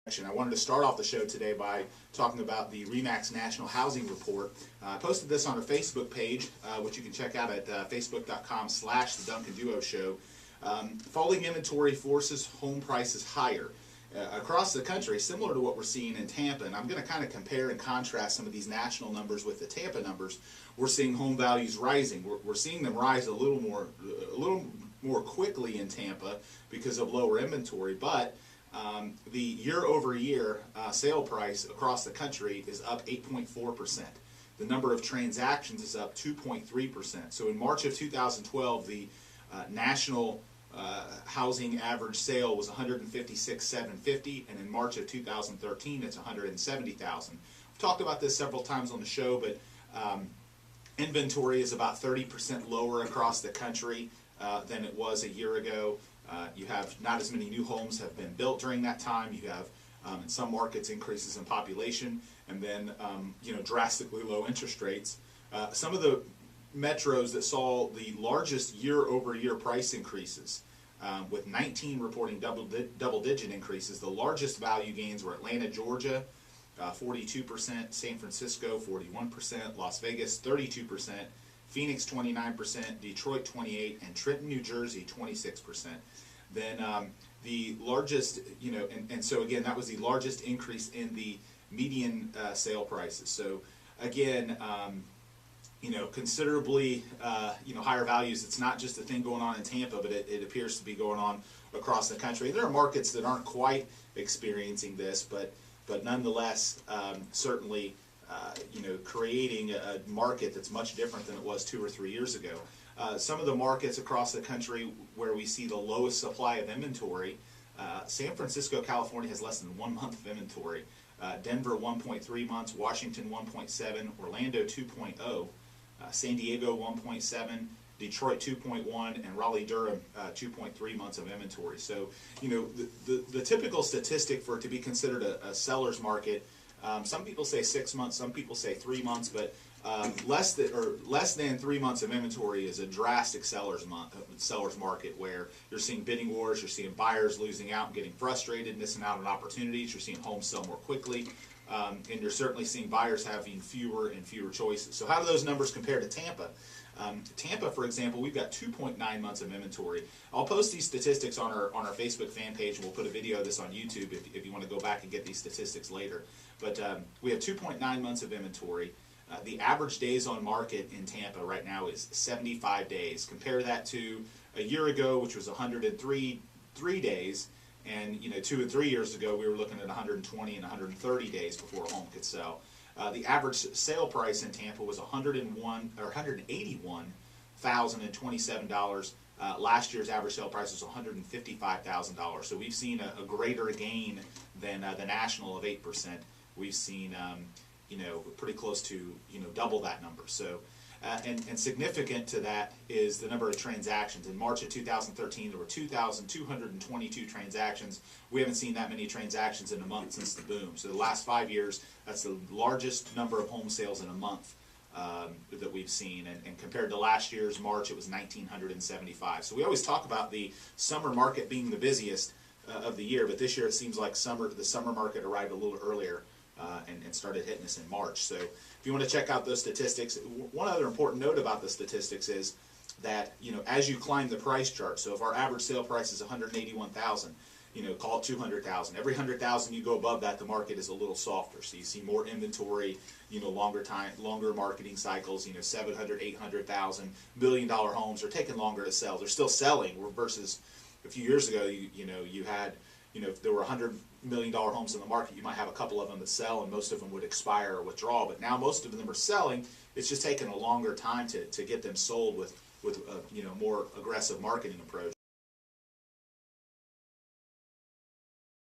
I wanted to start off the show today by talking about the RE/MAX National Housing Report. I posted this on our Facebook page, which you can check out at facebook.com/The Duncan Duo Show. Falling inventory forces home prices higher. Across the country, similar to what we're seeing in Tampa, and I'm going to kind of compare and contrast some of these national numbers with the Tampa numbers. We're seeing home values rising. We're seeing them rise a little more quickly in Tampa because of lower inventory, but the year-over-year sale price across the country is up 8.4%. The number of transactions is up 2.3%. So in March of 2012, the national housing average sale was $156,750, and in March of 2013, it's $170,000. We've talked about this several times on the show, but inventory is about 30% lower across the country than it was a year ago. You have not as many new homes have been built during that time. You have, in some markets, increases in population, and then drastically low interest rates. Some of the metros that saw the largest year-over-year price increases, with 19 reporting double-digit increases. The largest value gains were Atlanta, Georgia, 42%, San Francisco, 41%, Las Vegas, 32%, Phoenix 29%, Detroit 28%, and Trenton, New Jersey 26%. Then the largest, and so again, that was the largest increase in the median sale prices. So again, considerably, higher values. It's not just a thing going on in Tampa, but it appears to be going on across the country. There are markets that aren't quite experiencing this, but nonetheless, certainly, creating a market that's much different than it was 2 or 3 years ago. Some of the markets across the country where we see the lowest supply of inventory, San Francisco, California has less than 1 month of inventory. Denver 1.3 months, Washington 1.7, Orlando 2.0, San Diego 1.7, Detroit 2.1, and Raleigh-Durham 2.3 months of inventory. So, the typical statistic for it to be considered a seller's market, some people say 6 months, some people say 3 months, but less than 3 months of inventory is a drastic seller's market, where you're seeing bidding wars, you're seeing buyers losing out and getting frustrated, missing out on opportunities, you're seeing homes sell more quickly, and you're certainly seeing buyers having fewer and fewer choices. So how do those numbers compare to Tampa? Tampa, for example, we've got 2.9 months of inventory. I'll post these statistics on our Facebook fan page, and we'll put a video of this on YouTube if you want to go back and get these statistics later. But we have 2.9 months of inventory. The average days on market in Tampa right now is 75 days. Compare that to a year ago, which was 103 days, and 2 and 3 years ago we were looking at 120 and 130 days before a home could sell. The average sale price in Tampa was $181,027. Last year's average sale price was $155,000. So we've seen a greater gain than the national of 8%. We've seen pretty close to double that number. So and significant to that is the number of transactions. In March of 2013, there were 2,222 transactions. We haven't seen that many transactions in a month since the boom. So the last 5 years, that's the largest number of home sales in a month that we've seen. And compared to last year's March, it was 1,975. So we always talk about the summer market being the busiest of the year, but this year it seems like the summer market arrived a little earlier and started hitting us in March. So if you want to check out those statistics, one other important note about the statistics is that as you climb the price chart, so if our average sale price is $181,000, call it $200,000. Every $100,000 you go above that, the market is a little softer. So you see more inventory, longer marketing cycles. $700,000, $800,000, $1 million homes are taking longer to sell. They're still selling versus a few years ago. You had if there were $100 million homes in the market, you might have a couple of them that sell, and most of them would expire or withdraw. But now most of them are selling. It's just taking a longer time to get them sold with a more aggressive marketing approach.